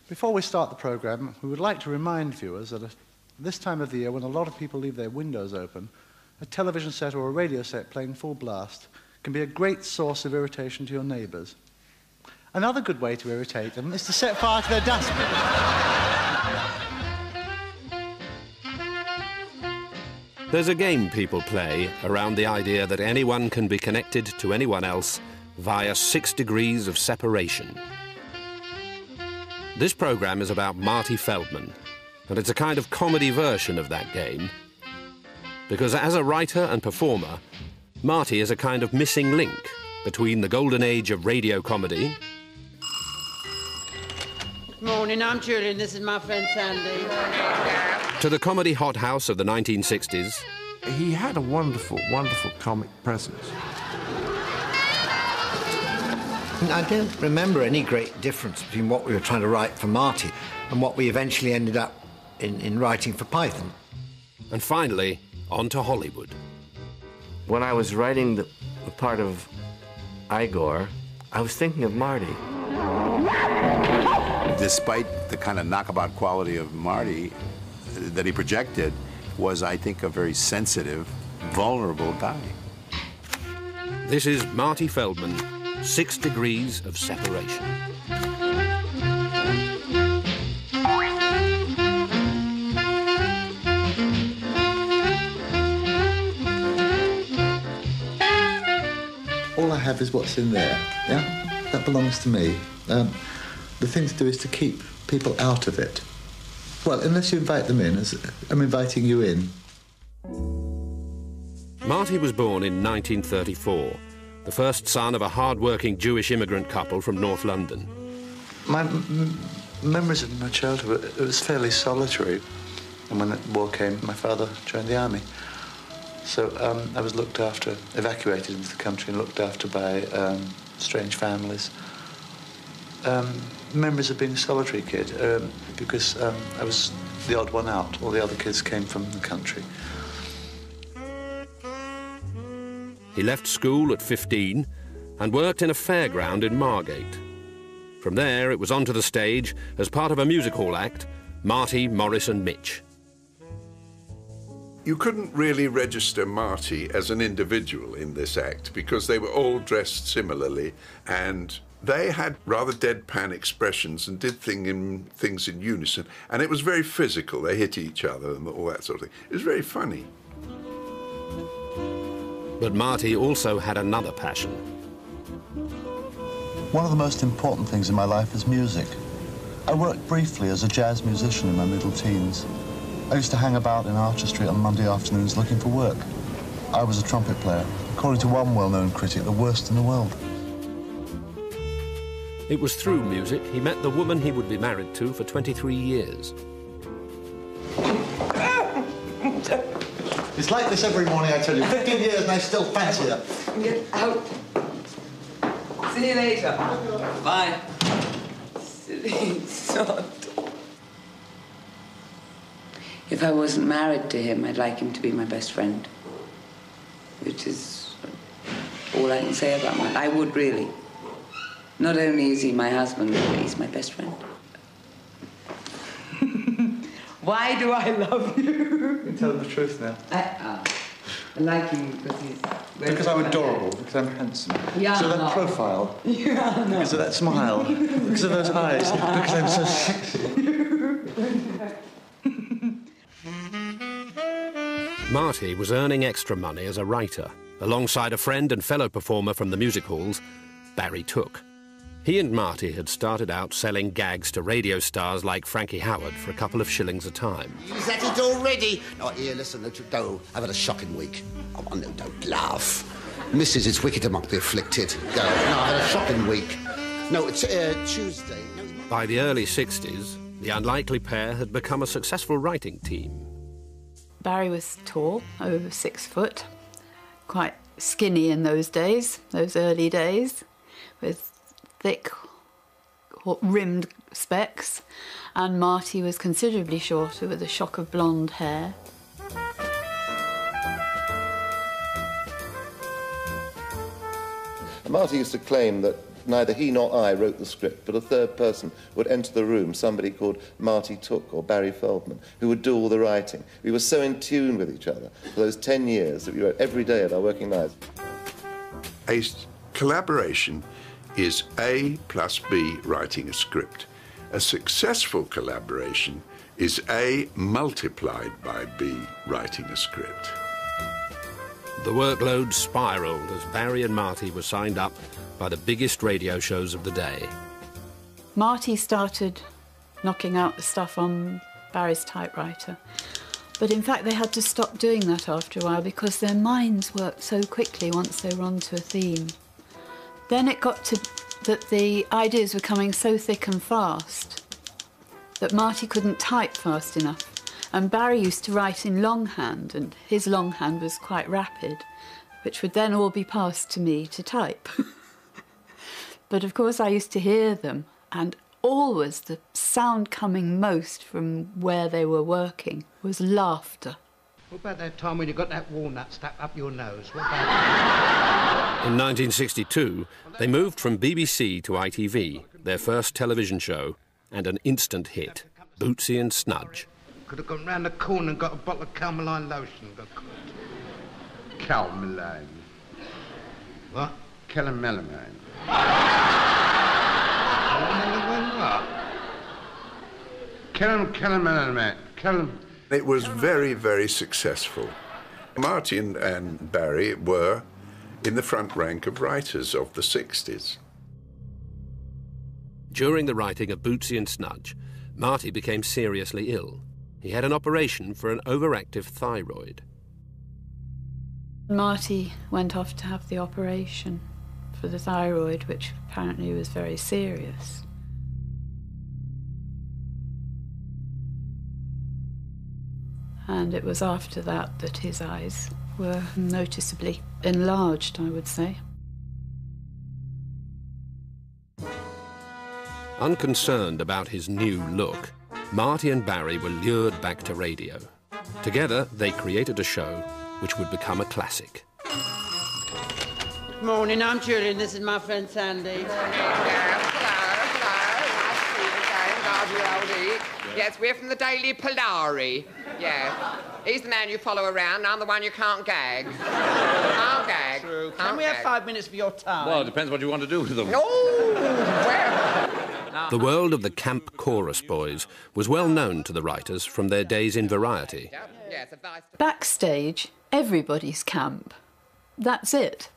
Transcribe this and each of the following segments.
Before we start the programme, we would like to remind viewers that at this time of the year, when a lot of people leave their windows open, a television set or a radio set playing full blast can be a great source of irritation to your neighbours. Another good way to irritate them is to set fire to their dustbin. There's a game people play around the idea that anyone can be connected to anyone else via 6 degrees of separation. This programme is about Marty Feldman, and it's a kind of comedy version of that game, because as a writer and performer, Marty is a kind of missing link between the golden age of radio comedy. Morning, I'm Julian, this is my friend Sandy. To the comedy hothouse of the 1960s. He had a wonderful, wonderful comic presence. I don't remember any great difference between what we were trying to write for Marty and what we eventually ended up in writing for Python. And finally, on to Hollywood. When I was writing the part of Igor, I was thinking of Marty. Despite the kind of knockabout quality of Marty that he projected, was, I think, a very sensitive, vulnerable guy. This is Marty Feldman, 6 degrees of separation. All I have is what's in there, yeah? That belongs to me. The thing to do is to keep people out of it. Well, unless you invite them in, as I'm inviting you in. Marty was born in 1934, the first son of a hard-working Jewish immigrant couple from North London. My memories of my childhood, it was fairly solitary. And when the war came, my father joined the army. So I was looked after, evacuated into the country and looked after by strange families. Memories of being a solitary kid, because I was the odd one out. All the other kids came from the country. He left school at 15 and worked in a fairground in Margate. From there, it was onto the stage as part of a music hall act, Marty, Morris and Mitch. You couldn't really register Marty as an individual in this act because they were all dressed similarly and they had rather deadpan expressions and did things in unison, and it was very physical. They hit each other and all that sort of thing. It was very funny. But Marty also had another passion. One of the most important things in my life is music. I worked briefly as a jazz musician in my middle teens. I used to hang about in Archer Street on Monday afternoons looking for work. I was a trumpet player, according to one well-known critic, the worst in the world. It was through music he met the woman he would be married to for 23 years. It's like this every morning, I tell you. 15 years and I still fancy her. Get out. See you later. Bye. Silly sod. If I wasn't married to him, I'd like him to be my best friend. Which is all I can say about him. I would really. Not only is he my husband, but he's my best friend. Why do I love you? You can tell the truth now. I like him because he's... Because I'm adorable, because I'm handsome. Yeah, because of that profile. Yeah, no. Because of that smile. Because of those eyes. Because I'm so sexy. Marty was earning extra money as a writer, alongside a friend and fellow performer from the music halls, Barry Took. He and Marty had started out selling gags to radio stars like Frankie Howerd for a couple of shillings a time. Is that it already? Oh, here, listen, don't. I've had a shocking week. Oh, no, don't laugh. Mrs. is wicked among the afflicted. Go. No, I've had a shocking week. No, it's Tuesday. No, By the early 60s, the unlikely pair had become a successful writing team. Barry was tall, over 6 foot, quite skinny in those days, those early days, with thick rimmed specs, and Marty was considerably shorter with a shock of blonde hair. Marty used to claim that neither he nor I wrote the script, but a third person would enter the room, somebody called Marty Took or Barry Feldman, who would do all the writing. We were so in tune with each other for those 10 years that we wrote every day at our working nights. A collaboration is A plus B writing a script. A successful collaboration is A multiplied by B writing a script. The workload spiralled as Barry and Marty were signed up by the biggest radio shows of the day. Marty started knocking out the stuff on Barry's typewriter. But in fact, they had to stop doing that after a while because their minds worked so quickly once they were onto a theme. Then it got to that the ideas were coming so thick and fast that Marty couldn't type fast enough. And Barry used to write in longhand, and his longhand was quite rapid, which would then all be passed to me to type. But of course I used to hear them, and always the sound coming most from where they were working was laughter. What about that time when you got that walnut stuck up your nose? What about that? In 1962, they moved from BBC to ITV, their first television show, and an instant hit, Bootsy and Snudge. Could have gone round the corner and got a bottle of Calmaline lotion. Calmaline. What? Calmaline. Calmaline. It was very, very successful. Marty and Barry were in the front rank of writers of the 60s. During the writing of Bootsy and Snudge, Marty became seriously ill. He had an operation for an overactive thyroid. Marty went off to have the operation for the thyroid, which apparently was very serious. And it was after that that his eyes were noticeably enlarged, I would say. Unconcerned about his new look, Marty and Barry were lured back to radio. Together, they created a show which would become a classic. Good morning, I'm Julian. This is my friend Sandy. Yes, we're from the Daily Polari. Yes. He's the man you follow around, I'm the one you can't gag. Can't gag. True. Can we have 5 minutes of your time? Well, it depends what you want to do with them. Oh, well. The world of the camp chorus boys was well known to the writers from their days in Variety. Backstage, everybody's camp. That's it.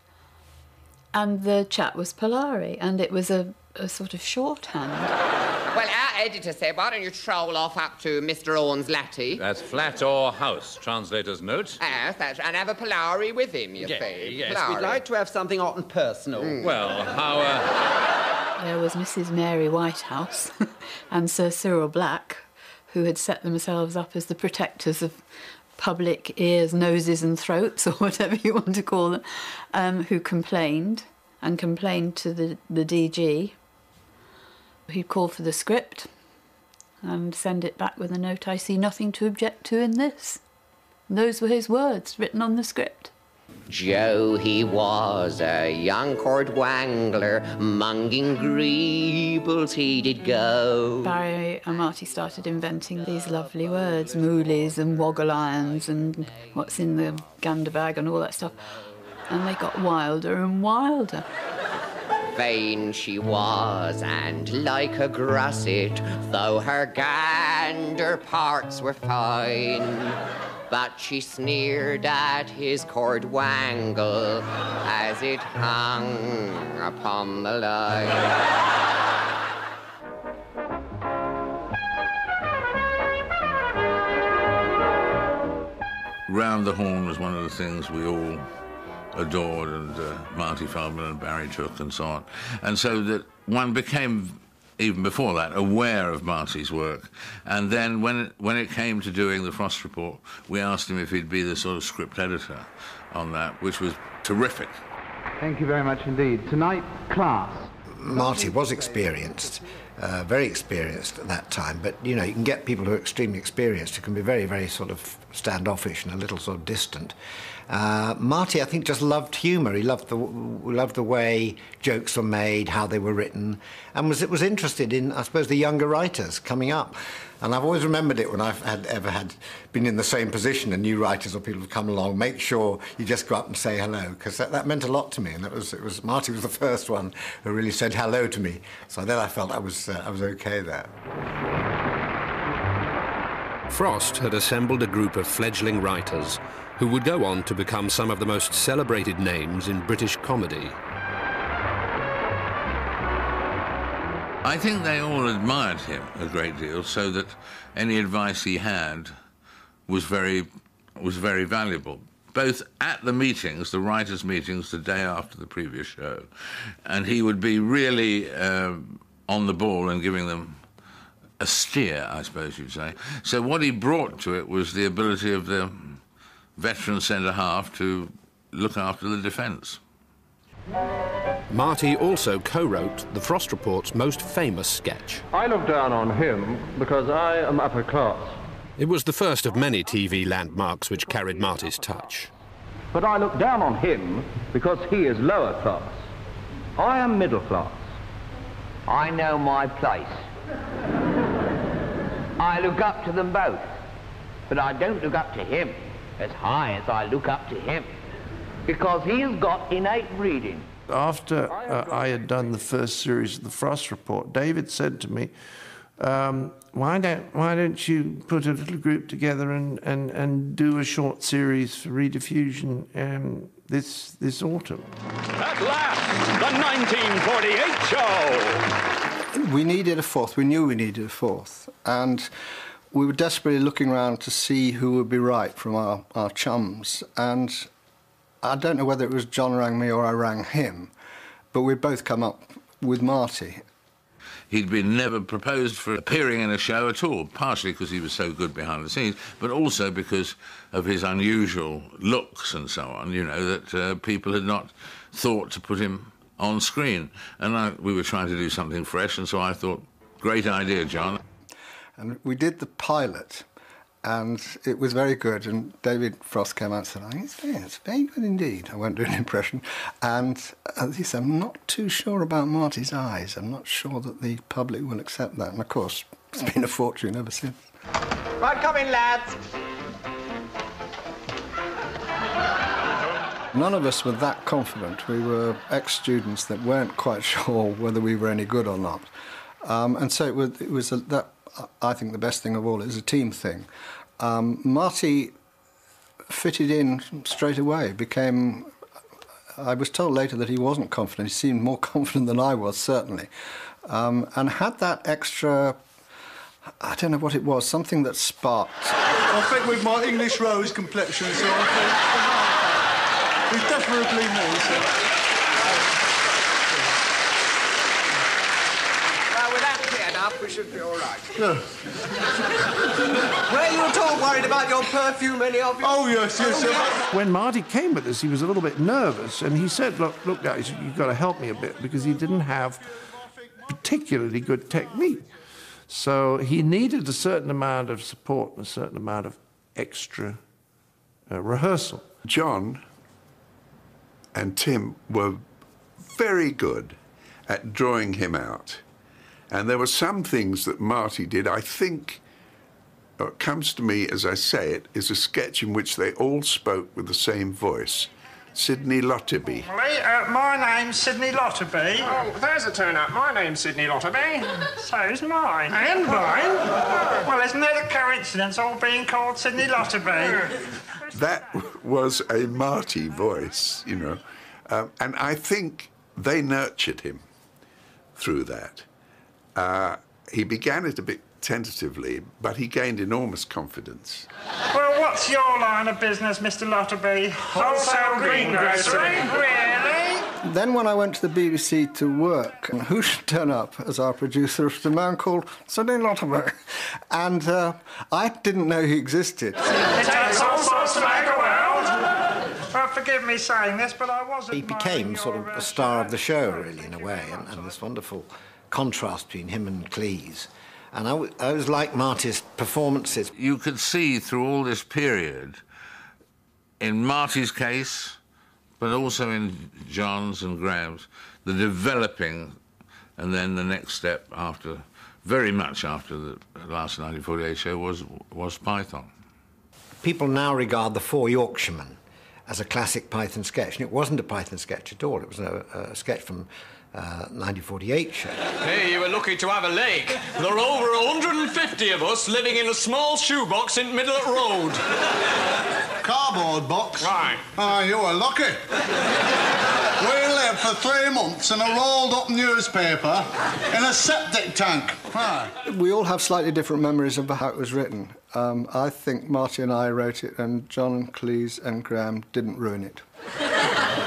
And the chat was Polari, and it was a sort of shorthand. Well, our editor said, why don't you troll off up to Mr. Orne's latte? That's flat or house, translator's note. Yes, that's, and have a Polari with him, you see. Yes, Polari. we'd like to have something hot and personal. Well, how, There was Mrs. Mary Whitehouse and Sir Cyril Black, who had set themselves up as the protectors of public ears, noses and throats, or whatever you want to call them, who complained to the DG. He'd call for the script and send it back with a note, "I see nothing to object to in this." And those were his words written on the script. Joe, he was a young court wangler, munging greebles he did go. Barry and Marty started inventing these lovely words, moolies and woggle-irons and what's in the gander bag and all that stuff. And they got wilder and wilder. Vain she was, and like a grusset, though her gander parts were fine. But she sneered at his cord wangle as it hung upon the line. Round the Horn was one of the things we all adored, and Marty Feldman and Barry Took and so on. And so that one became, even before that, aware of Marty's work. And then when it came to doing the Frost Report, we asked him if he'd be the sort of script editor on that, which was terrific. Thank you very much indeed. Tonight, class. Marty was experienced, very experienced at that time. But, you know, you can get people who are extremely experienced who can be very, very sort of standoffish and a little sort of distant. Marty, I think, just loved humour. He loved the way jokes were made, how they were written, and was interested in, I suppose, the younger writers coming up. And I've always remembered it when I've ever been in the same position and new writers or people have come along. Make sure you just go up and say hello, because that meant a lot to me. And Marty was the first one who really said hello to me. So then I felt I was okay there. Frost had assembled a group of fledgling writers who would go on to become some of the most celebrated names in British comedy. I think they all admired him a great deal, so that any advice he had was very valuable, both at the meetings, the writers' meetings, the day after the previous show, and he would be really on the ball and giving them a steer, I suppose you'd say. So what he brought to it was the ability of the veteran centre-half to look after the defence. Marty also co-wrote the Frost Report's most famous sketch. I look down on him because I am upper class. It was the first of many TV landmarks which carried Marty's touch. But I look down on him because he is lower class. I am middle class. I know my place. I look up to them both, but I don't look up to him as high as I look up to him, because he's got innate reading. After I had done the first series of the Frost Report, David said to me, why don't you put a little group together and do a short series for rediffusion this autumn? At last, the 1948 show! We needed a fourth. We knew we needed a fourth. And we were desperately looking around to see who would be right from our chums. And I don't know whether it was John rang me or I rang him, but we'd both come up with Marty. He'd been never proposed for appearing in a show at all, partially because he was so good behind the scenes, but also because of his unusual looks and so on, you know, that people had not thought to put him on screen. And we were trying to do something fresh, and so I thought, great idea, John. And we did the pilot, and it was very good. And David Frost came out and said, it's very good indeed. I won't do an impression. And he said, I'm not too sure about Marty's eyes. I'm not sure that the public will accept that. And, of course, it's been a fortune ever since. Right, come in, lads. None of us were that confident. We were ex-students that weren't quite sure whether we were any good or not. And so it was I think the best thing of all is a team thing. Marty fitted in straight away, I was told later that he wasn't confident. He seemed more confident than I was, certainly. And had that extra, I don't know what it was, something that sparked. I think with my English rose complexion, so I think it's definitely me, so. We should be all right. Yeah. Were you at all worried about your perfume, any of you? Oh, yes. When Marty came with us, he was a little bit nervous, and he said, look, guys, you've got to help me a bit, because he didn't have particularly good technique. So he needed a certain amount of support and a certain amount of extra rehearsal. John and Tim were very good at drawing him out. And there were some things that Marty did, I think, what comes to me as I say it, is a sketch in which they all spoke with the same voice. Sidney Lotterby. My name's Sidney Lotterby. Oh, there's a turn-up. My name's Sidney Lotterby. So's mine. And mine? Well, isn't it a coincidence all being called Sidney Lotterby? That was a Marty voice, you know. And I think they nurtured him through that. He began it a bit tentatively, but he gained enormous confidence. Well, what's your line of business, Mr. Lotterby? Wholesale greengrocery? Really? Then when I went to the BBC to work, and who should turn up as our producer was a man called Sidney Lotterby. And I didn't know he existed. It takes all sorts to make a world. Well, forgive me saying this, but I wasn't. He became sort of a star of the show, really, in a way, and this wonderful contrast between him and Cleese. And I always liked Marty's performances. You could see through all this period, in Marty's case, but also in John's and Graham's, the developing, and then the next step after, very much after the last 1948 show, was Python. People now regard The Four Yorkshiremen as a classic Python sketch, and it wasn't a Python sketch at all. It was a sketch from 1948 show. Hey, you were lucky to have a leg. There are over 150 of us living in a small shoebox in Middle Road. Cardboard box? Right. Oh, you were lucky. We lived for 3 months in a rolled-up newspaper in a septic tank. Right. We all have slightly different memories of how it was written. I think Marty and I wrote it, and John and Cleese and Graham didn't ruin it.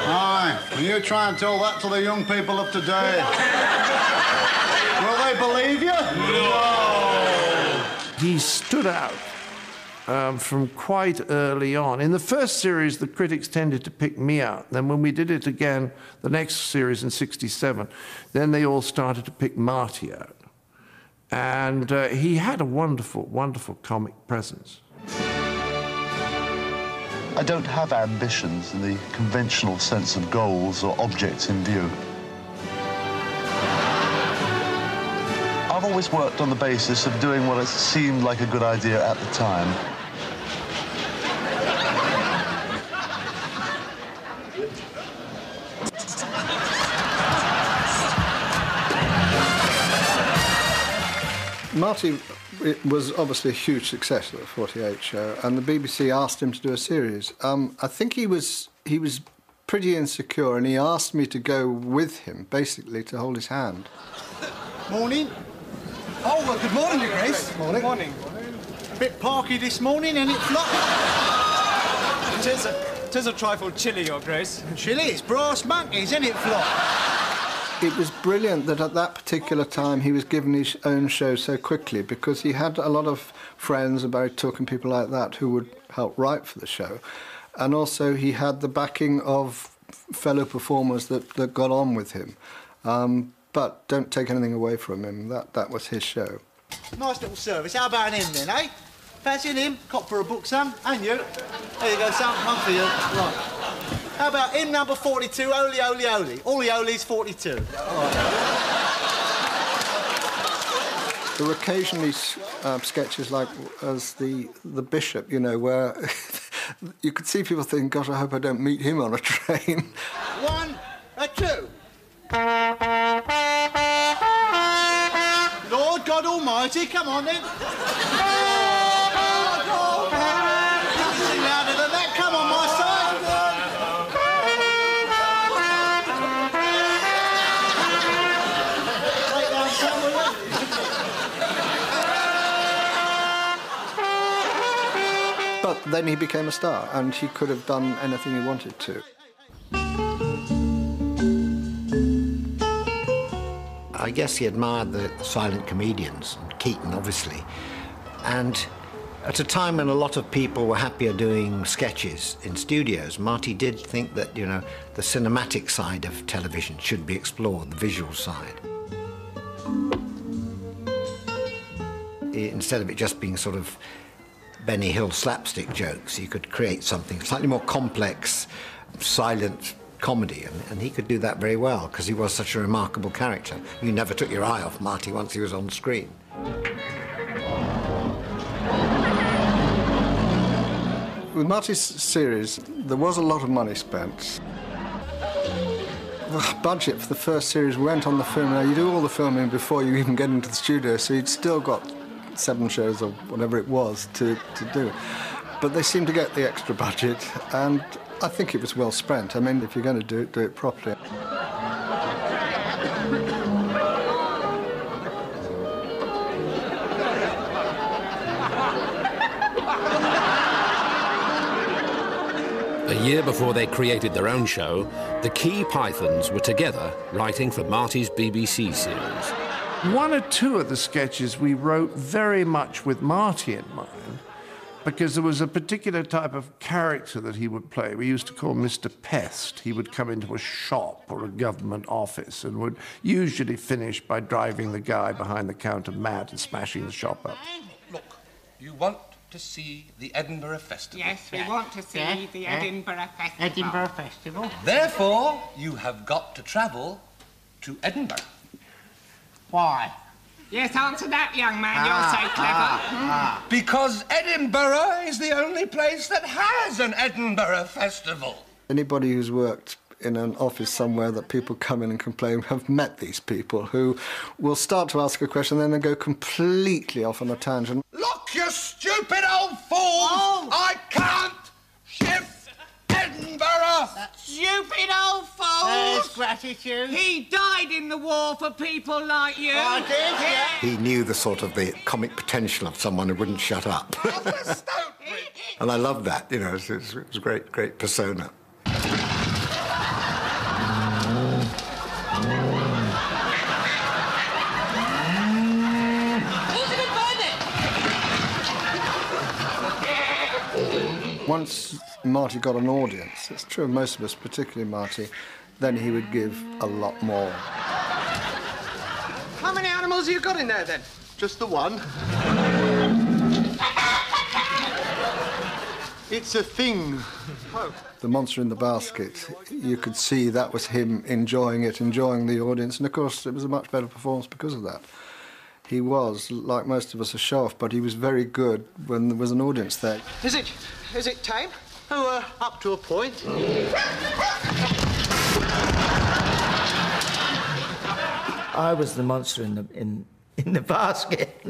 Aye, and you try and tell that to the young people of today. Will they believe you? No! He stood out from quite early on. In the first series, the critics tended to pick me out. Then when we did it again, the next series in '67, then they all started to pick Marty out. And he had a wonderful, wonderful comic presence. I don't have ambitions in the conventional sense of goals or objects in view. I've always worked on the basis of doing what seemed like a good idea at the time. Marty was obviously a huge success at the 48 show, and the BBC asked him to do a series. I think he was pretty insecure, and he asked me to go with him, basically, to hold his hand. Morning. Oh, well, good morning, Your Grace. Morning. Morning. Bit parky this morning, ain't it, Flop? Tis a trifle chilly, Your Grace. Chilly? It's brass monkeys, ain't it, Flop? It was brilliant that at that particular time he was given his own show so quickly, because he had a lot of friends, Barry Took and people like that, who would help write for the show. And also he had the backing of fellow performers that got on with him. But don't take anything away from him. That was his show. Nice little service. How about him then, eh? Fancy him? Cop for a book, son? And you? There you go, son. One for you. Right. How about him, number 42, Oli, Oli, Oli? All the Oli's 42. Right. There were occasionally sketches like as the Bishop, you know, where you could see people thinking, gosh, I hope I don't meet him on a train. 1, 2. Lord God Almighty, come on then. Sing louder than that, come on, my son. But then he became a star, and he could have done anything he wanted to. I guess he admired the silent comedians, Keaton, obviously. And at a time when a lot of people were happier doing sketches in studios, Marty did think that, you know, the cinematic side of television should be explored, the visual side. Instead of it just being sort of Benny Hill slapstick jokes, you could create something slightly more complex, silent comedy, and he could do that very well because he was such a remarkable character. You never took your eye off Marty once he was on screen. With Marty's series, there was a lot of money spent. The budget for the first series went on the film. Now, you do all the filming before you even get into the studio, so you'd still got 7 shows or whatever it was to do. But they seemed to get the extra budget, and I think it was well spent. I mean, if you're going to do it properly. A year before they created their own show, the key Pythons were together writing for Marty's BBC series. 1 or 2 of the sketches we wrote very much with Marty in mind, because there was a particular type of character that he would play. We used to call Mr. Pest. He would come into a shop or a government office and would usually finish by driving the guy behind the counter mad and smashing the shop up. Look, you want to see the Edinburgh Festival? Yes, we want to see the Edinburgh Festival. Edinburgh Festival. Therefore, you have got to travel to Edinburgh. Why? Yes, answer that, young man. You're so clever. Because Edinburgh is the only place that has an Edinburgh Festival. Anybody who's worked in an office somewhere that people come in and complain have met these people who will start to ask a question and then they go completely off on a tangent. Look, you stupid old fools! Oh. I can't shift Edinburgh! Stupid old fool! There's gratitude. He died in the war for people like you. I did, yeah. He knew the sort of the comic potential of someone who wouldn't shut up. And I loved that, you know, it was a great persona. Once Marty got an audience, it's true of most of us, particularly Marty, then he would give a lot more. How many animals have you got in there, then? Just the one. It's a thing. Oh. The Monster in the Basket, you could see that was him enjoying it, enjoying the audience, and of course it was a much better performance because of that. He was, like most of us, a show-off, but he was very good when there was an audience there. Is it tame? Oh, up to a point. I was the monster in the basket.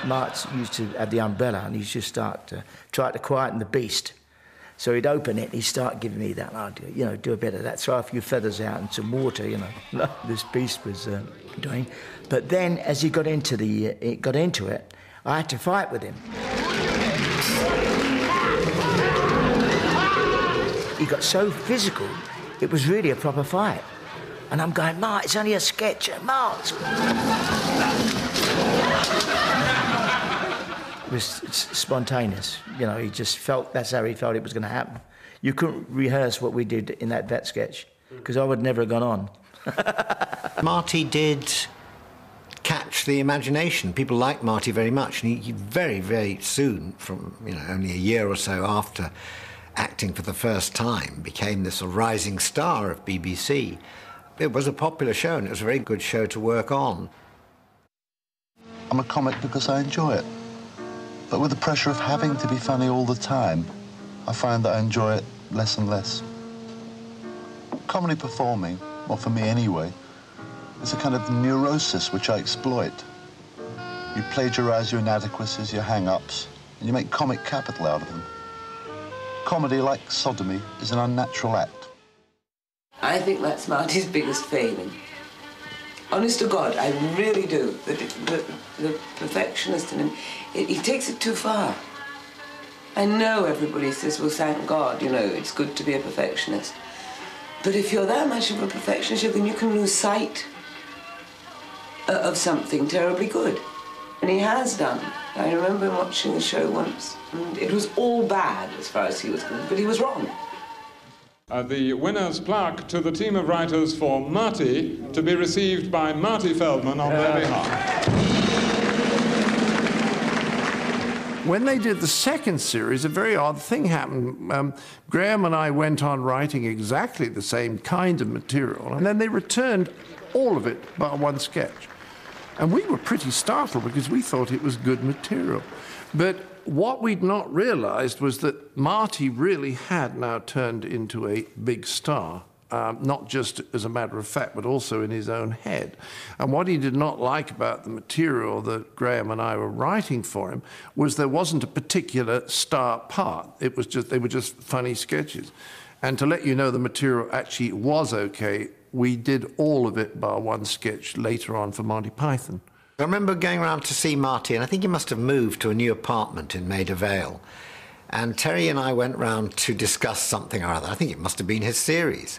Martz used to have the umbrella and he used to start to try to quieten the beast. So he'd open it and he'd start giving me that, do a bit of that, throw a few feathers out and some water, like this beast was doing. But then as he got into it, I had to fight with him. He got so physical, it was really a proper fight. And I'm going, Mart, it's only a sketch, Mart. It was spontaneous, he just felt, that's how he felt it was going to happen. You couldn't rehearse what we did in that sketch, because I would never have gone on. Marty did catch the imagination. People liked Marty very much, and he very, very soon, from only a year or so after acting for the first time, became this rising star of BBC. It was a popular show, and it was a very good show to work on. I'm a comic because I enjoy it. But with the pressure of having to be funny all the time, I find that I enjoy it less and less. Comedy performing, well, for me anyway, is a kind of neurosis which I exploit. You plagiarize your inadequacies, your hang-ups, and you make comic capital out of them. Comedy, like sodomy, is an unnatural act. I think that's Marty's biggest failing. Honest to God, I really do. The perfectionist in him, he takes it too far. I know everybody says, well, thank God, it's good to be a perfectionist. But if you're that much of a perfectionist, then you can lose sight of something terribly good. And he has done. I remember watching the show once, and it was all bad as far as he was concerned, but he was wrong. The winner's plaque to the team of writers for Marty, to be received by Marty Feldman on their behalf. When they did the second series, a very odd thing happened. Graham and I went on writing exactly the same kind of material, and then they returned all of it but one sketch. And we were pretty startled because we thought it was good material. But what we'd not realized was that Marty really had now turned into a big star, not just as a matter of fact, but also in his own head. And what he did not like about the material that Graham and I were writing for him was there wasn't a particular star part. It was just, they were just funny sketches. And to let you know the material actually was okay, we did all of it bar one sketch later on for Monty Python. I remember going around to see Marty, and I think he must have moved to a new apartment in Maida Vale. And Terry and I went round to discuss something or other. I think it must have been his series.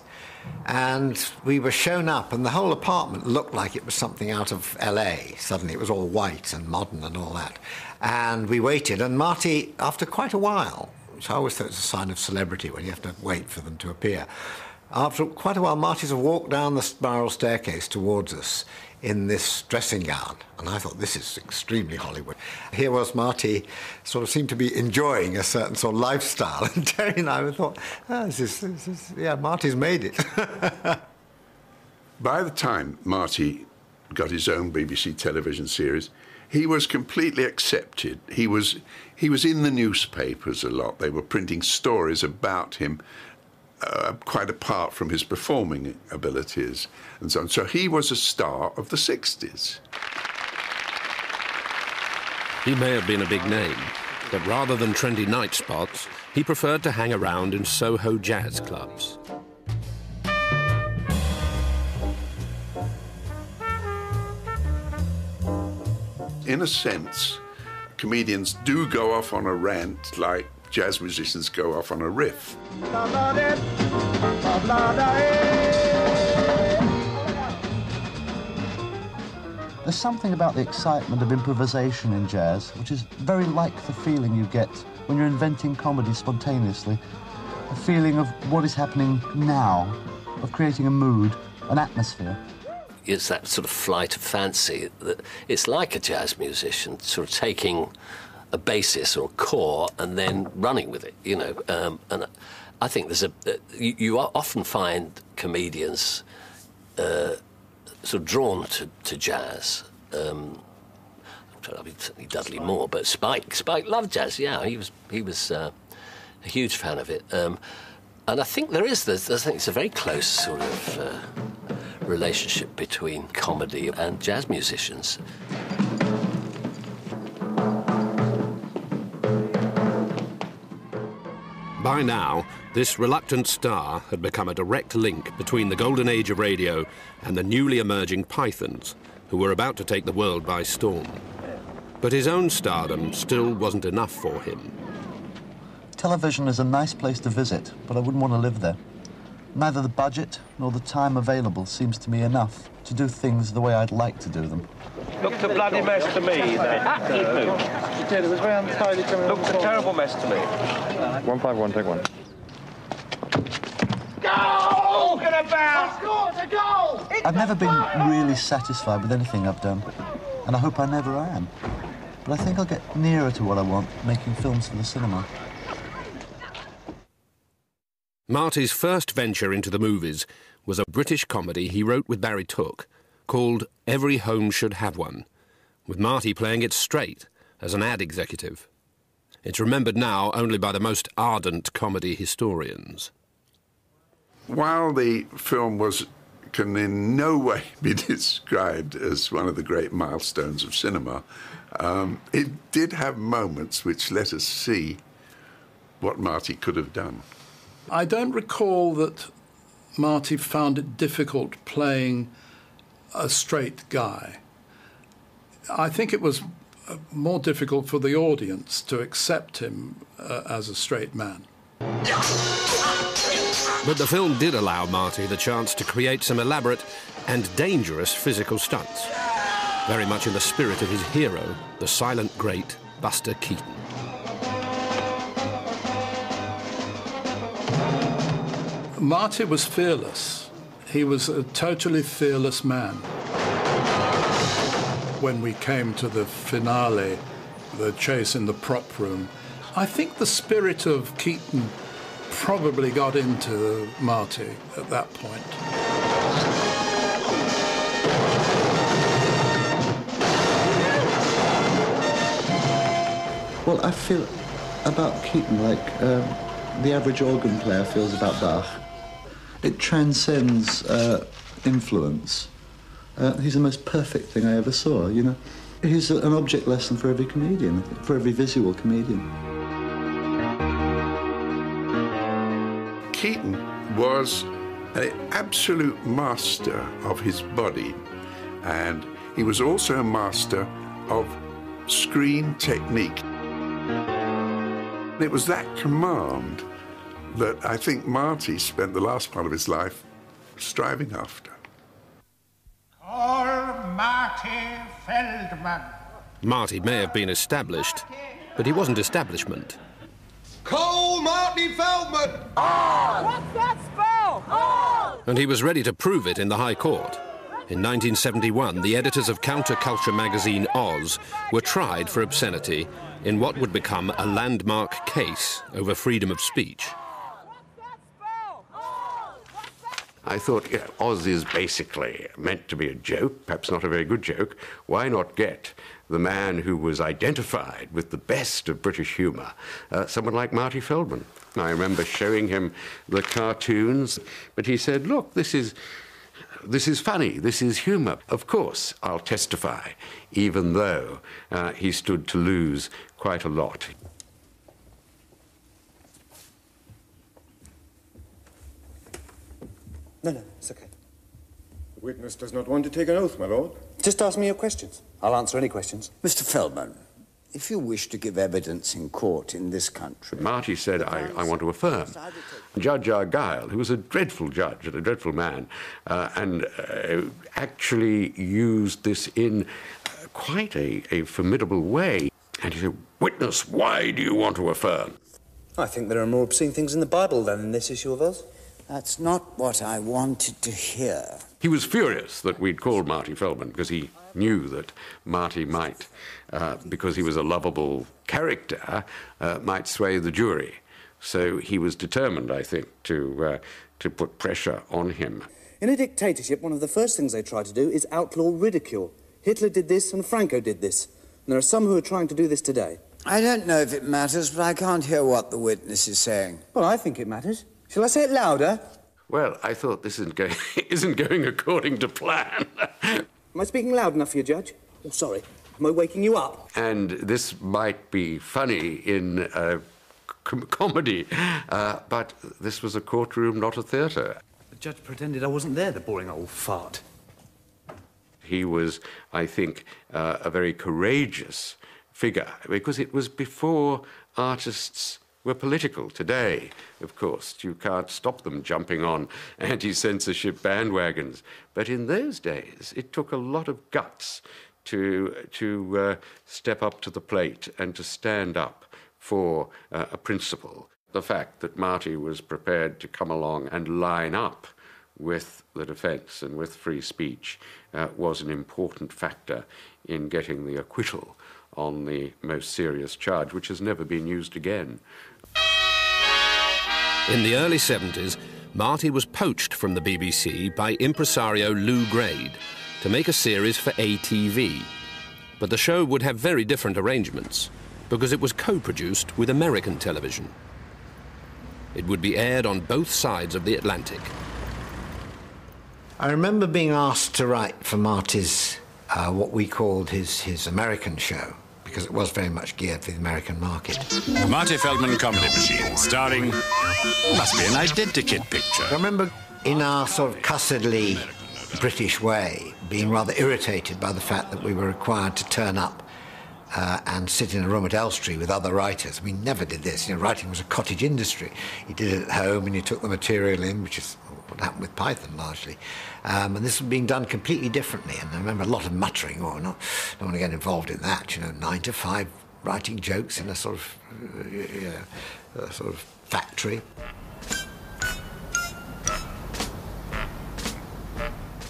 And we were shown up, and the whole apartment looked like it was something out of LA. Suddenly it was all white and modern and all that. And we waited, and Marty, after quite a while, which I always thought was a sign of celebrity when you have to wait for them to appear, after quite a while, Marty sort of walked down the spiral staircase towards us in this dressing gown, and I thought, this is extremely Hollywood. Here was Marty, sort of seemed to be enjoying a certain sort of lifestyle, and Terry and I thought, yeah, Marty's made it. By the time Marty got his own BBC television series, he was completely accepted. He was in the newspapers a lot. They were printing stories about him, quite apart from his performing abilities and so on. So he was a star of the 60s. He may have been a big name, but rather than trendy night spots, he preferred to hang around in Soho jazz clubs. In a sense, comedians do go off on a rant like jazz musicians go off on a riff. There's something about the excitement of improvisation in jazz, which is very like the feeling you get when you're inventing comedy spontaneously. A feeling of what is happening now, of creating a mood, an atmosphere. It's that sort of flight of fancy. That it's like a jazz musician sort of taking a basis or a core and then running with it, you know. And I think there's you often find comedians sort of drawn to jazz. I mean, certainly Dudley Moore, but Spike loved jazz. Yeah, he was a huge fan of it. And I think I think it's a very close sort of relationship between comedy and jazz musicians. By now, this reluctant star had become a direct link between the golden age of radio and the newly emerging Pythons, who were about to take the world by storm. But his own stardom still wasn't enough for him. Television is a nice place to visit, but I wouldn't want to live there. Neither the budget nor the time available seems to me enough to do things the way I'd like to do them. Looked a bloody mess to me, that. It did, it was very untidy coming Looked a terrible mess to me. 151, take one. Go! Talking about! Scored a goal! I've never been really satisfied with anything I've done, and I hope I never am. But I think I'll get nearer to what I want, making films for the cinema. Marty's first venture into the movies was a British comedy he wrote with Barry Took called Every Home Should Have One, with Marty playing it straight as an ad executive. It's remembered now only by the most ardent comedy historians. While the film can in no way be described as one of the great milestones of cinema, it did have moments which let us see what Marty could have done. I don't recall that Marty found it difficult playing a straight guy. I think it was more difficult for the audience to accept him as a straight man. But the film did allow Marty the chance to create some elaborate and dangerous physical stunts, very much in the spirit of his hero, the silent great Buster Keaton. Marty was fearless. He was a totally fearless man. When we came to the finale, the chase in the prop room, I think the spirit of Keaton probably got into Marty at that point. Well, I feel about Keaton like the average organ player feels about Bach. It transcends influence. He's the most perfect thing I ever saw, you know. He's an object lesson for every comedian, for every visual comedian. Keaton was an absolute master of his body, and he was also a master of screen technique. It was that command that I think Marty spent the last part of his life striving after. Call Marty Feldman. Marty may have been established, but he wasn't establishment. Call Marty Feldman! What's that spell? And he was ready to prove it in the High Court. In 1971, the editors of counterculture magazine Oz were tried for obscenity in what would become a landmark case over freedom of speech. I thought, you know, Oz is basically meant to be a joke, perhaps not a very good joke. Why not get the man who was identified with the best of British humour, someone like Marty Feldman? I remember showing him the cartoons, but he said, look, this is funny, this is humour. Of course, I'll testify, even though he stood to lose quite a lot. No, it's okay. The witness does not want to take an oath, my lord. Just ask me your questions. I'll answer any questions. Mr. Feldman, if you wish to give evidence in court in this country... Marty said, I want to affirm. Judge Argyle, who was a dreadful judge and a dreadful man, and actually used this in quite a formidable way. And he said, witness, why do you want to affirm? I think there are more obscene things in the Bible than in this issue of Oz. That's not what I wanted to hear. He was furious that we'd called Marty Feldman because he knew that Marty might, because he was a lovable character, might sway the jury. So he was determined, I think, to put pressure on him. In a dictatorship, one of the first things they try to do is outlaw ridicule. Hitler did this and Franco did this. And there are some who are trying to do this today. I don't know if it matters, but I can't hear what the witness is saying. Well, I think it matters. Shall I say it louder? Well, I thought this isn't going according to plan. Am I speaking loud enough for you, Judge? Oh, sorry. Am I waking you up? And this might be funny in comedy, but this was a courtroom, not a theatre. The judge pretended I wasn't there, the boring old fart. He was, I think, a very courageous figure, because it was before artists were political. Today, of course, you can't stop them jumping on anti-censorship bandwagons. But in those days, it took a lot of guts to step up to the plate and to stand up for a principle. The fact that Marty was prepared to come along and line up with the defence and with free speech was an important factor in getting the acquittal on the most serious charge, which has never been used again. In the early 70s, Marty was poached from the BBC by impresario Lou Grade to make a series for ATV. But the show would have very different arrangements because it was co-produced with American television. It would be aired on both sides of the Atlantic. I remember being asked to write for Marty's, what we called his American show, because it was very much geared for the American market. The Marty Feldman Comedy Machine, starring... must be an identikit picture. I remember in our sort of cussedly British way being rather irritated by the fact that we were required to turn up and sit in a room at Elstree with other writers. We never did this. You know, writing was a cottage industry. You did it at home and you took the material in, which is what happened with Python largely. And this was being done completely differently. And I remember a lot of muttering, oh, don't want to get involved in that, you know, 9 to 5 writing jokes in a sort of factory.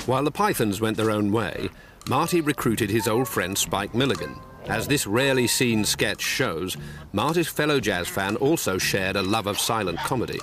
While the Pythons went their own way, Marty recruited his old friend Spike Milligan. As this rarely seen sketch shows, Marty's fellow jazz fan also shared a love of silent comedy.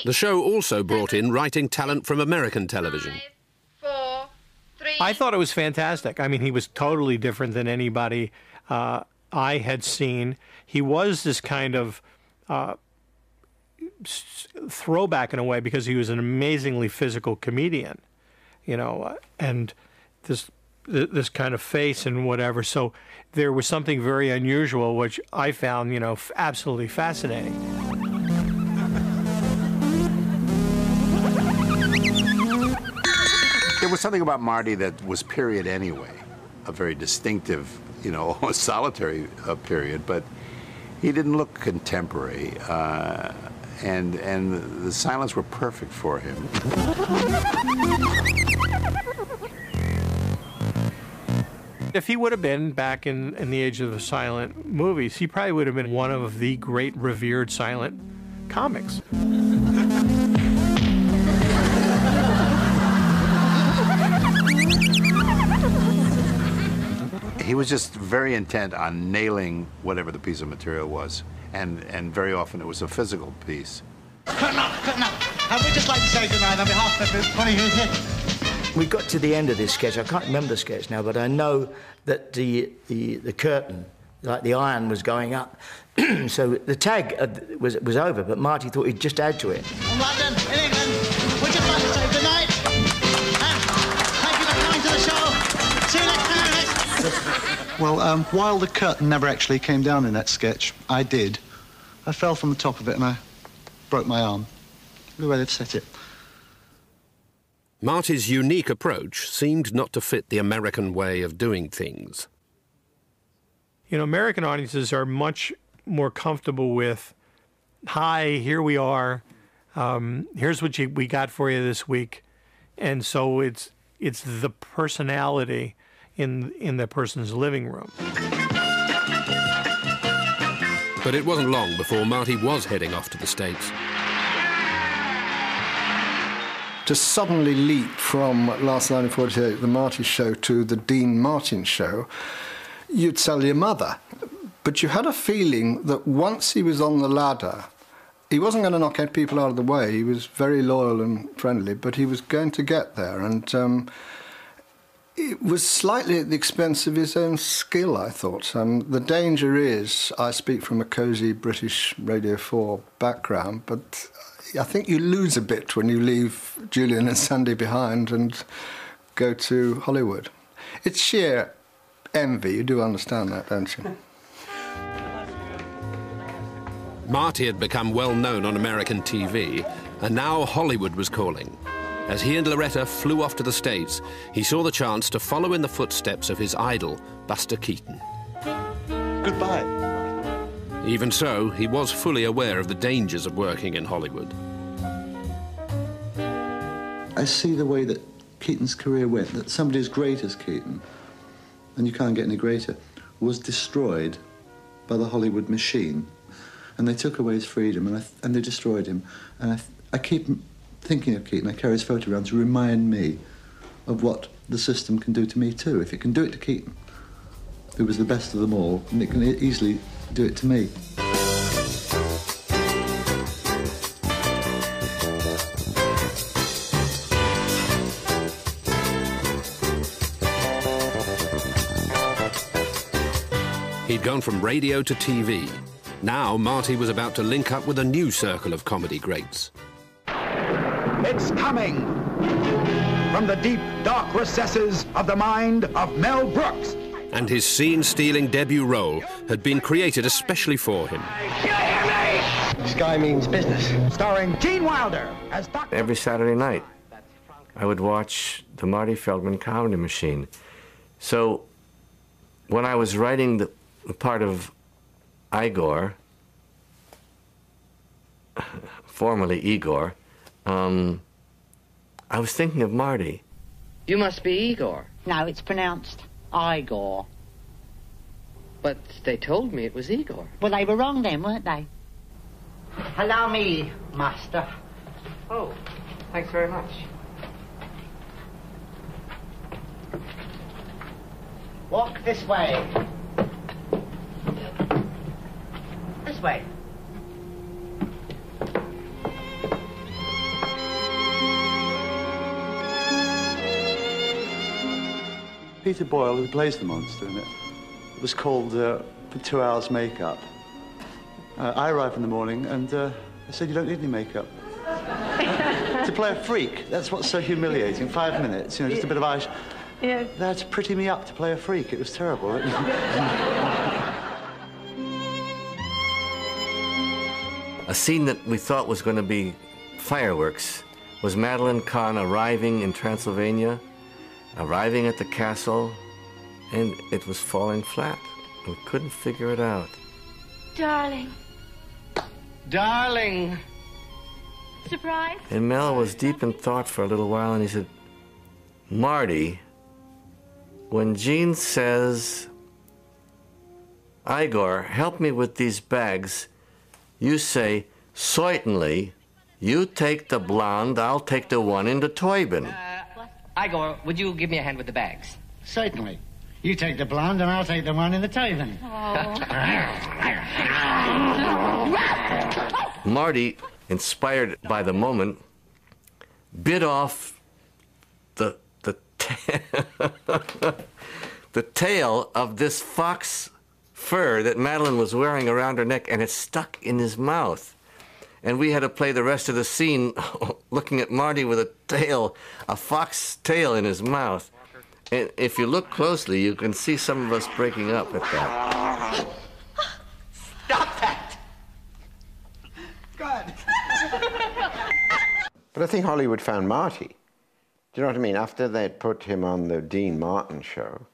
The show also brought in writing talent from American television. 5, 4, 3... I thought it was fantastic. I mean, he was totally different than anybody I had seen. He was this kind of throwback in a way because he was an amazingly physical comedian, you know, and this this kind of face and whatever. So there was something very unusual, which I found, you know, absolutely fascinating. There was something about Marty that was period anyway, a very distinctive, you know, solitary period, but he didn't look contemporary, and the silence were perfect for him. If he would have been back in the age of the silent movies, he probably would have been one of the great revered silent comics. He was just very intent on nailing whatever the piece of material was, and very often it was a physical piece. Cut up! I would just like to say goodnight on behalf of everybody who's here. We got to the end of this sketch. I can't remember the sketch now, but I know that the curtain, like the iron, was going up. So the tag was over, but Marty thought he'd just add to it. From London, in England, we'd just like to say goodnight. Thank you for coming to the show. See you next time. Well, while the curtain never actually came down in that sketch, I did. I fell from the top of it and I broke my arm. The way they've set it. Marty's unique approach seemed not to fit the American way of doing things. You know, American audiences are much more comfortable with, hi, here we are, here's what we got for you this week. And so it's the personality in the person's living room. But it wasn't long before Marty was heading off to the States. To suddenly leap from Last 1948, the Marty Show, to the Dean Martin Show, you'd sell your mother. But you had a feeling that once he was on the ladder, he wasn't going to knock people out of the way. He was very loyal and friendly, but he was going to get there. And it was slightly at the expense of his own skill, I thought. The danger is, I speak from a cosy British Radio 4 background, but I think you lose a bit when you leave Julian and Sandy behind and go to Hollywood. It's sheer envy. You do understand that, don't you? Marty had become well known on American TV, and now Hollywood was calling. As he and Loretta flew off to the States, he saw the chance to follow in the footsteps of his idol, Buster Keaton. Goodbye. Even so, he was fully aware of the dangers of working in Hollywood. I see the way that Keaton's career went, that somebody as great as Keaton, and you can't get any greater, was destroyed by the Hollywood machine. And they took away his freedom, and they destroyed him. And I keep thinking of Keaton. I carry his photo around to remind me of what the system can do to me too. If it can do it to Keaton, who was the best of them all, and it can easily do it to me. He'd gone from radio to TV. Now Marty was about to link up with a new circle of comedy greats. It's coming from the deep, dark recesses of the mind of Mel Brooks. And his scene-stealing debut role had been created especially for him. This guy means business. Starring Gene Wilder as Dr. Every Saturday night, I would watch the Marty Feldman Comedy Machine. So when I was writing the part of Igor, formerly Igor, I was thinking of Marty. You must be Igor. No, it's pronounced Igor. But they told me it was Igor. Well, they were wrong then, weren't they? Allow me, master. Oh, thanks very much. Walk this way. This way. Peter Boyle, who plays the monster in it, was called for 2 hours makeup. I arrived in the morning and I said, you don't need any makeup. To play a freak, that's what's so humiliating. 5 minutes, you know, just a bit of eyes. Yes. That's pretty me up to play a freak. It was terrible. A scene that we thought was going to be fireworks was Madeline Kahn arriving in Transylvania, arriving at the castle, and it was falling flat. We couldn't figure it out. Darling. Darling. Surprise? And Mel was deep in thought for a little while, and he said, Marty, when Jean says, Igor, help me with these bags, you say, certainly, you take the blonde, I'll take the one in the toy bin. Igor, would you give me a hand with the bags? Certainly. You take the blonde and I'll take the one in the toy bin. Marty, inspired by the moment, bit off the the tail of this fox fur that Madeline was wearing around her neck, and it stuck in his mouth. And we had to play the rest of the scene looking at Marty with a fox tail in his mouth. And if you look closely, you can see some of us breaking up at that. Stop that! God. But I think Hollywood found Marty. Do you know what I mean? After they'd put him on the Dean Martin show,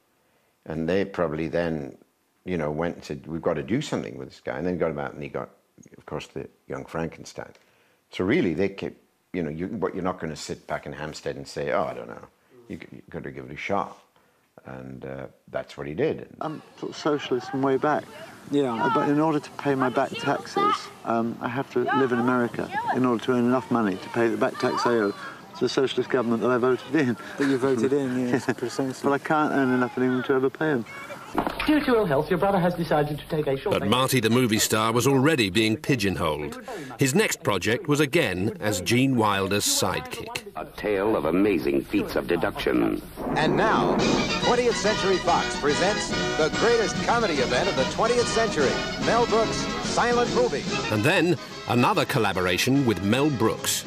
and they probably then, you know, went and said, we've got to do something with this guy. And then got him out, and he got, of course, the Young Frankenstein. So really, they kept, you know, you're not going to sit back in Hampstead and say, oh, I don't know. You've got to give it a shot. And that's what he did. I'm sort of socialist from way back. Yeah. But in order to pay my back taxes, I have to live in America in order to earn enough money to pay the back tax I owe to the socialist government that I voted in. That you voted in, yes, precisely. But I can't earn enough in England to ever pay him. Due to ill health, your brother has decided to take a short... But Marty the movie star was already being pigeonholed. His next project was again as Gene Wilder's sidekick. A tale of amazing feats of deduction. And now, 20th Century Fox presents the greatest comedy event of the 20th century, Mel Brooks' silent movie. And then another collaboration with Mel Brooks.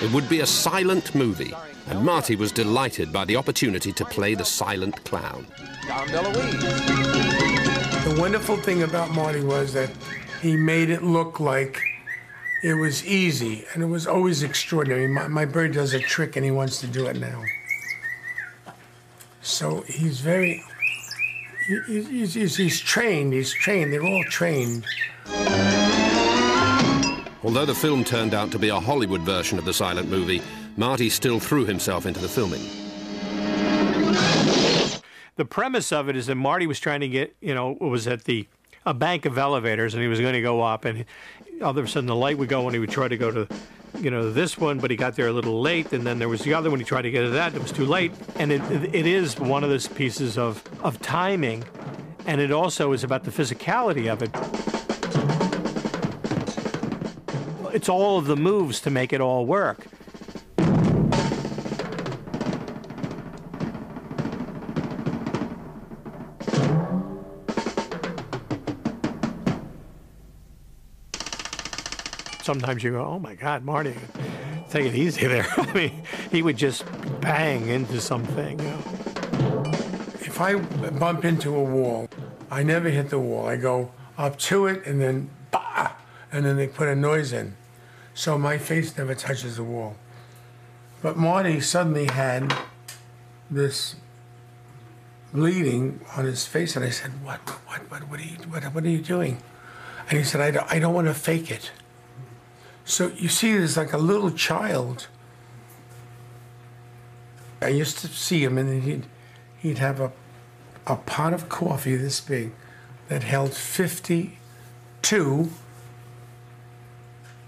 It would be a silent movie, and Marty was delighted by the opportunity to play the silent clown. The wonderful thing about Marty was that he made it look like it was easy, and it was always extraordinary. My bird does a trick, and he wants to do it now. So he's very... He's trained. They're all trained. Although the film turned out to be a Hollywood version of the silent movie, Marty still threw himself into the filming. The premise of it is that Marty was trying to get, you know, was at a bank of elevators, and he was going to go up, and all of a sudden the light would go when he would try to go to, you know, this one, but he got there a little late, and then there was the other one, he tried to get to that, it was too late. And it is one of those pieces of timing, and it also is about the physicality of it. It's all of the moves to make it all work. Sometimes you go, oh my God, Marty, take it easy there. I mean, he would just bang into something. You know? If I bump into a wall, I never hit the wall. I go up to it and then bah, and then they put a noise in. So my face never touches the wall. But Marty suddenly had this bleeding on his face, and I said, what are you doing? And he said, I don't want to fake it. So you see, there's like a little child. I used to see him, and he'd have a pot of coffee this big that held 52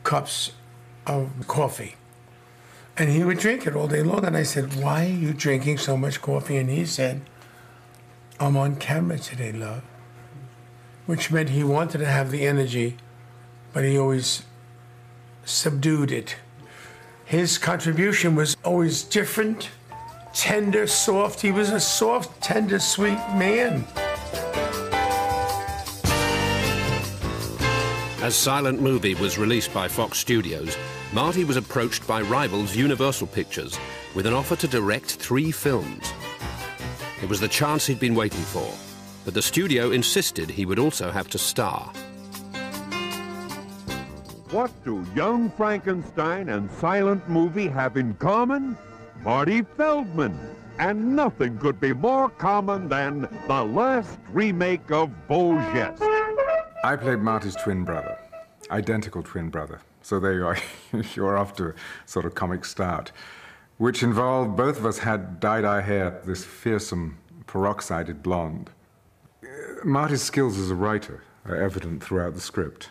cups of coffee. And he would drink it all day long. And I said, why are you drinking so much coffee? And he said, I'm on camera today, love. Which meant he wanted to have the energy, but he always subdued it. His contribution was always different, tender, soft. He was a soft, tender, sweet man. As Silent Movie was released by Fox Studios, Marty was approached by rivals Universal Pictures with an offer to direct 3 films. It was the chance he'd been waiting for, but the studio insisted he would also have to star. What do Young Frankenstein and silent movie have in common? Marty Feldman. And nothing could be more common than the last remake of Beau Geste. I played Marty's twin brother, identical twin brother. So there you are, you're off to a sort of comic start, which involved both of us had dyed our hair this fearsome peroxided blonde. Marty's skills as a writer are evident throughout the script,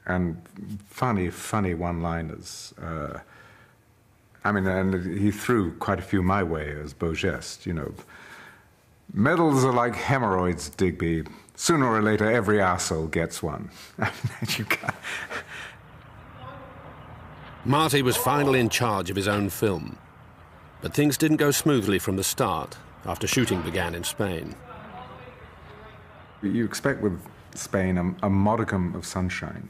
and funny one-liners. And he threw quite a few my way as Beau Geste, you know. Medals are like hemorrhoids, Digby. Sooner or later, every arsehole gets one. You can't. Marty was finally in charge of his own film. But things didn't go smoothly from the start, after shooting began in Spain. You expect with Spain a modicum of sunshine.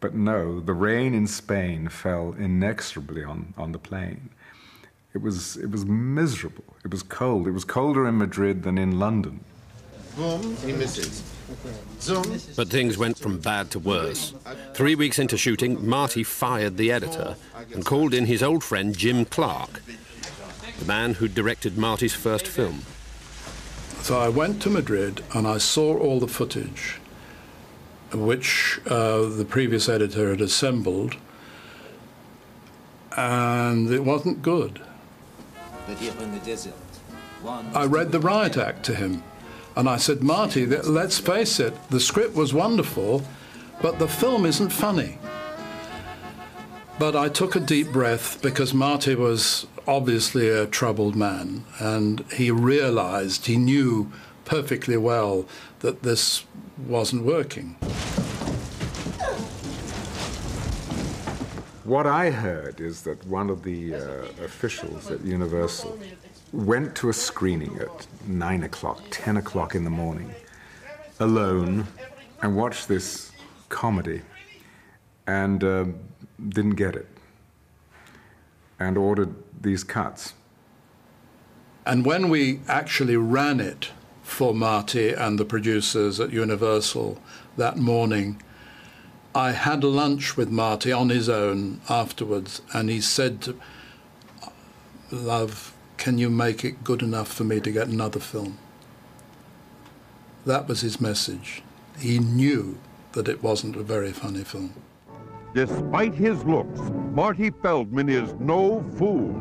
But no, the rain in Spain fell inexorably on the plain. It was miserable. It was cold. It was colder in Madrid than in London. Boom, he misses. Zoom. But things went from bad to worse. 3 weeks into shooting, Marty fired the editor and called in his old friend Jim Clark, the man who'd directed Marty's first film. So I went to Madrid and I saw all the footage which the previous editor had assembled, and it wasn't good. But here in the desert, I read the riot act to him, and I said, Marty, let's face it, the script was wonderful, but the film isn't funny. But I took a deep breath because Marty was obviously a troubled man, and he realized, he knew perfectly well that this wasn't working. What I heard is that one of the officials at Universal went to a screening at 9 o'clock, 10 o'clock in the morning, alone, and watched this comedy, and didn't get it, and ordered these cuts. And when we actually ran it for Marty and the producers at Universal that morning, I had lunch with Marty on his own afterwards, and he said to, love, can you make it good enough for me to get another film? That was his message. He knew that it wasn't a very funny film. Despite his looks, Marty Feldman is no fool.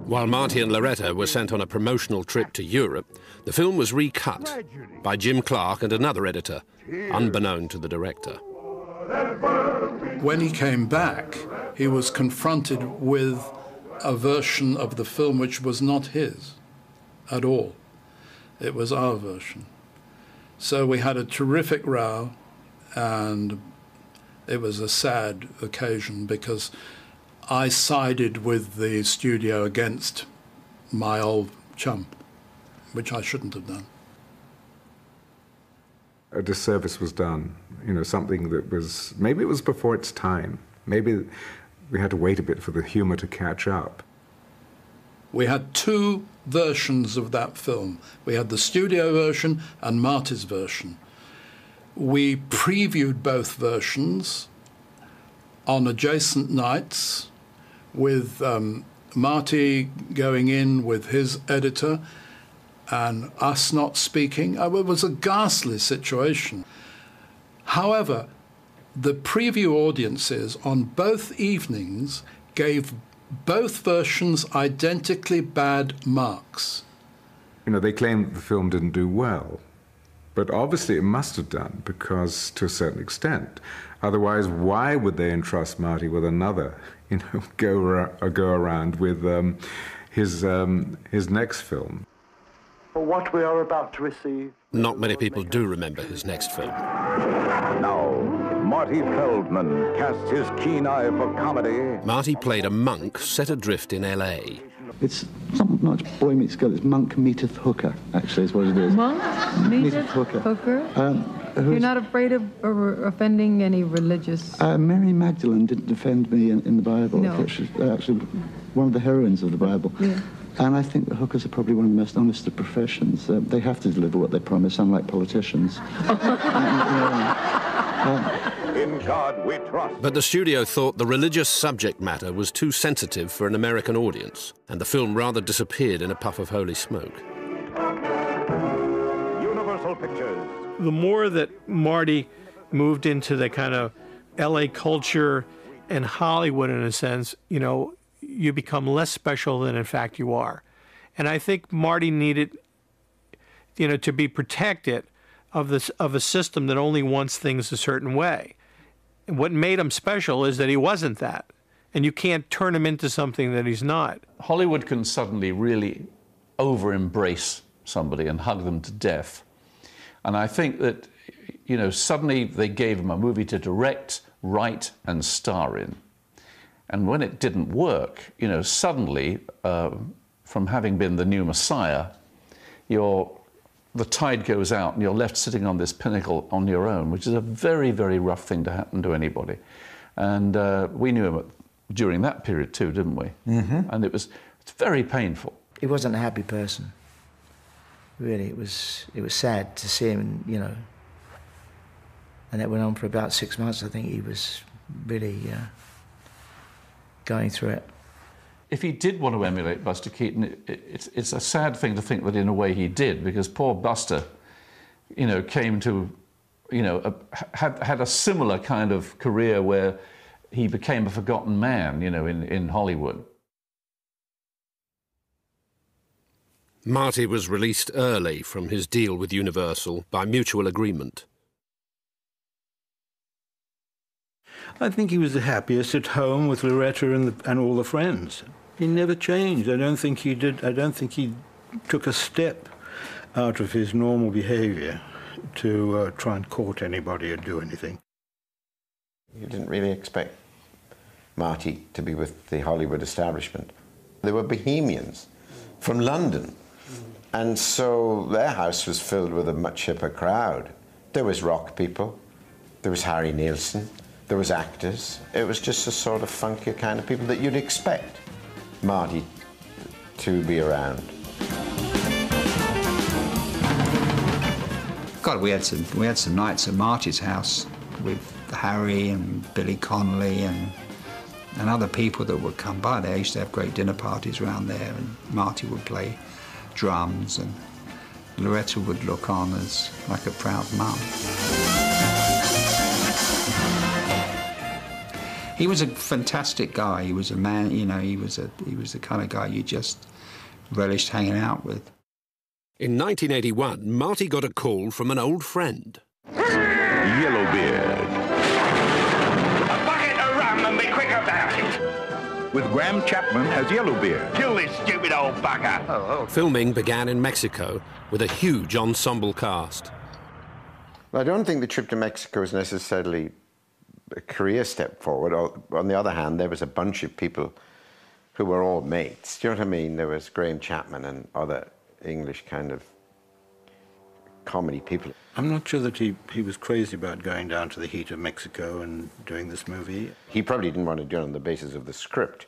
While Marty and Loretta were sent on a promotional trip to Europe, the film was recut by Jim Clark and another editor, unbeknown to the director. When he came back, he was confronted with a version of the film which was not his at all. It was our version. So we had a terrific row, and it was a sad occasion because I sided with the studio against my old chum, which I shouldn't have done. A disservice was done, you know, something that was, maybe it was before its time. Maybe we had to wait a bit for the humor to catch up. We had two versions of that film. We had the studio version and Marty's version. We previewed both versions on adjacent nights with Marty going in with his editor and us not speaking. It was a ghastly situation. However, the preview audiences on both evenings gave both versions identically bad marks. You know, they claimed that the film didn't do well, but obviously it must have done, because to a certain extent. Otherwise, why would they entrust Marty with another, you know, go around with his next film? What we are about to receive. Not many people do remember his next film. Now, Marty Feldman casts his keen eye for comedy. Marty played a monk set adrift in L.A. It's not much boy meets girl, it's monk meeteth hooker, actually, is what it is. Monk meeteth hooker? You're not afraid of offending any religious... Mary Magdalene didn't defend me in the Bible. No. She's actually one of the heroines of the Bible. Yeah. And I think the hookers are probably one of the most honest of professions. They have to deliver what they promise, unlike politicians. In God we trust. But the studio thought the religious subject matter was too sensitive for an American audience, and the film rather disappeared in a puff of holy smoke. Universal Pictures. The more that Marty moved into the kind of LA culture and Hollywood, in a sense, you know, you become less special than in fact you are. And I think Marty needed, you know, to be protected of a system that only wants things a certain way. And what made him special is that he wasn't that. And you can't turn him into something that he's not. Hollywood can suddenly really over-embrace somebody and hug them to death. And I think that, you know, suddenly they gave him a movie to direct, write, and star in. And when it didn't work, you know, suddenly, from having been the new Messiah, the tide goes out and you're left sitting on this pinnacle on your own, which is a very, very rough thing to happen to anybody. And we knew him during that period too, didn't we? Mm-hmm. And it's very painful. He wasn't a happy person. Really, it was sad to see him, you know. And it went on for about 6 months. I think he was really going through it. If he did want to emulate Buster Keaton, it's a sad thing to think that in a way he did, because poor Buster, you know, came to, you know, had a similar kind of career where he became a forgotten man, you know, in Hollywood. Marty was released early from his deal with Universal by mutual agreement. I think he was the happiest at home with Loretta and all the friends. He never changed. I don't think he did. I don't think he took a step out of his normal behavior to try and court anybody or do anything. You didn't really expect Marty to be with the Hollywood establishment. They were bohemians from London. And so their house was filled with a much hipper crowd. There was rock people, there was Harry Nilsson, there was actors. It was just a sort of funky kind of people that you'd expect Marty to be around. God, we had some nights at Marty's house with Harry and Billy Connolly and other people that would come by. They used to have great dinner parties around there, and Marty would play drums, and Loretta would look on as like a proud mum. He was a fantastic guy. He was a man, you know, he was the kind of guy you just relished hanging out with. In 1981, Marty got a call from an old friend. Yellowbeard. A bucket of rum and be quick about it. With Graham Chapman as Yellowbeard. Kill this stupid old bugger. Filming began in Mexico with a huge ensemble cast. Well, I don't think the trip to Mexico was necessarily a career step forward. On the other hand, there was a bunch of people who were all mates. Do you know what I mean? There was Graham Chapman and other English kind of comedy people. I'm not sure that he was crazy about going down to the heat of Mexico and doing this movie. He probably didn't want to do it on the basis of the script.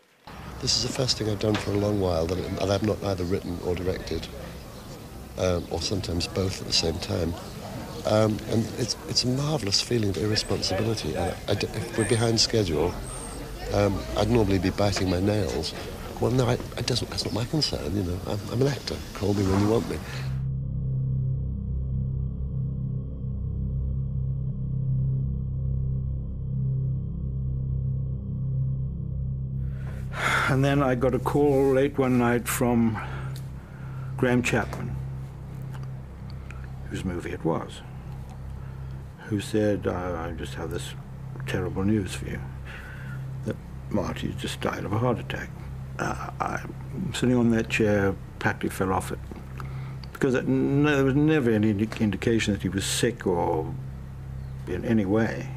This is the first thing I've done for a long while that I've not either written or directed, or sometimes both at the same time. And it's a marvellous feeling of irresponsibility. If we're behind schedule, I'd normally be biting my nails. Well, no, that's not my concern, you know. I'm an actor. Call me when you want me. And then I got a call late one night from Graham Chapman, whose movie it was, who said, I just have this terrible news for you, that Marty just died of a heart attack. I'm sitting on that chair, practically fell off it, because there was never any indication that he was sick or in any way.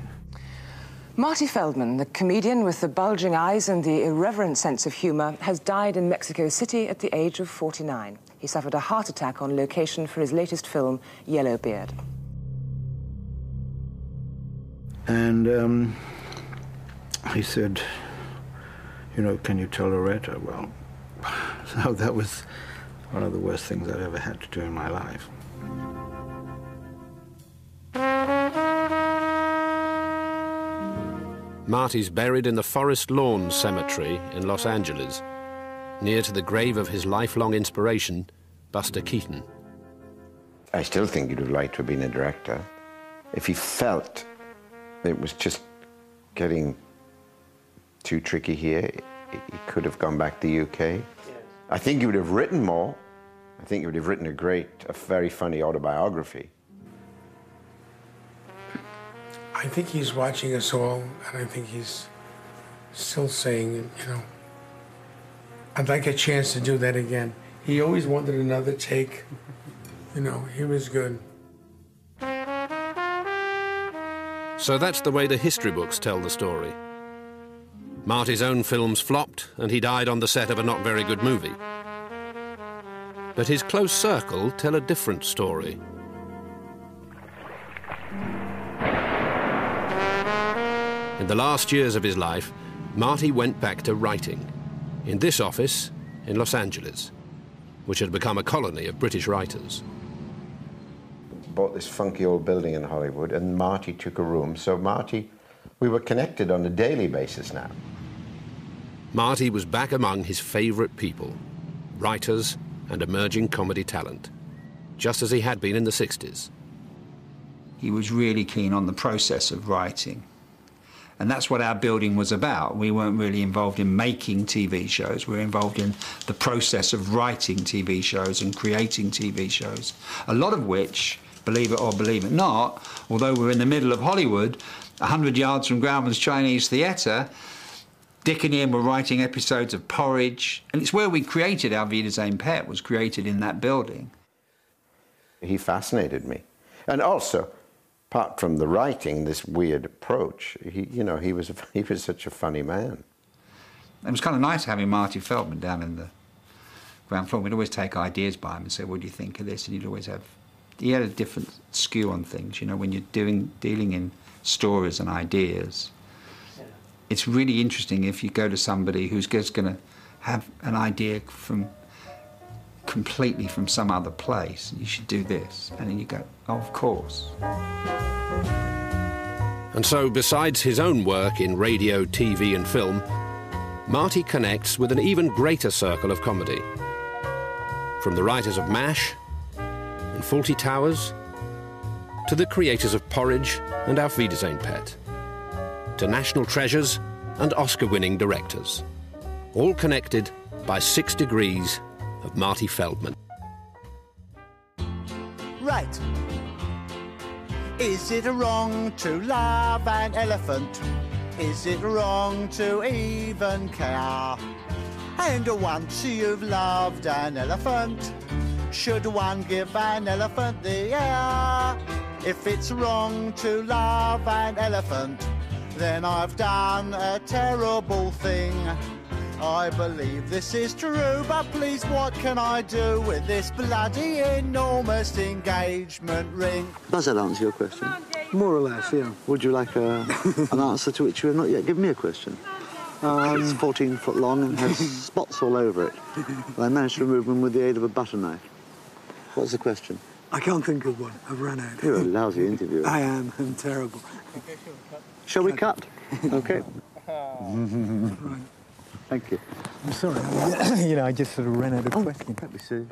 Marty Feldman, the comedian with the bulging eyes and the irreverent sense of humour, has died in Mexico City at the age of 49. He suffered a heart attack on location for his latest film, Yellowbeard. And he said, you know, can you tell Loretta? Well, So that was one of the worst things I've ever had to do in my life. Marty's buried in the Forest Lawn Cemetery in Los Angeles, near to the grave of his lifelong inspiration, Buster Keaton. I still think he'd have liked to have been a director. If he felt it was just getting too tricky here, he could have gone back to the UK. Yes. I think he would have written more. I think he would have written a very funny autobiography. I think he's watching us all, and I think he's still saying, you know, I'd like a chance to do that again. He always wanted another take. You know, he was good. So that's the way the history books tell the story. Marty's own films flopped, and he died on the set of a not very good movie. But his close circle tell a different story. In the last years of his life, Marty went back to writing, in this office in Los Angeles, which had become a colony of British writers. Bought this funky old building in Hollywood, and Marty took a room. So Marty, we were connected on a daily basis now. Marty was back among his favourite people, writers and emerging comedy talent, just as he had been in the 60s. He was really keen on the process of writing. And that's what our building was about. We weren't really involved in making TV shows. We were involved in the process of writing TV shows and creating TV shows, a lot of which, believe it or believe it not, although we're in the middle of Hollywood, 100 yards from Grauman's Chinese Theatre, Dick and Ian were writing episodes of Porridge, and it's where we created Our Wiedersehen Pet, was created in that building. He fascinated me. And also, apart from the writing, this weird approach, he was such a funny man. It was kind of nice having Marty Feldman down in the ground floor. We'd always take ideas by him and say, what do you think of this? And he'd always have, he had a different skew on things, you know, when you're dealing in stories and ideas. It's really interesting if you go to somebody who's just going to have an idea completely from some other place. You should do this. And then you go, oh, of course. And so, besides his own work in radio, TV and film, Marty connects with an even greater circle of comedy. From the writers of MASH and Fawlty Towers, to the creators of Porridge and Auf Wiedersehen Pet, to national treasures and Oscar-winning directors, all connected by 6 degrees of Marty Feldman. Right. Is it wrong to love an elephant? Is it wrong to even care? And once you've loved an elephant, should one give an elephant the air? If it's wrong to love an elephant, then I've done a terrible thing. I believe this is true, but please what can I do with this bloody enormous engagement ring? Does that answer your question? More or less, yeah. Would you like an answer to which you have not yet given me a question? It's 14 foot long and has spots all over it. But I managed to remove them with the aid of a butter knife. What's the question? I can't think of one. I've run out. You're a lousy interviewer. I am. I'm terrible. Shall we cut? Okay. Right. Thank you. I'm sorry. I just sort of ran out of questions. Don't be silly.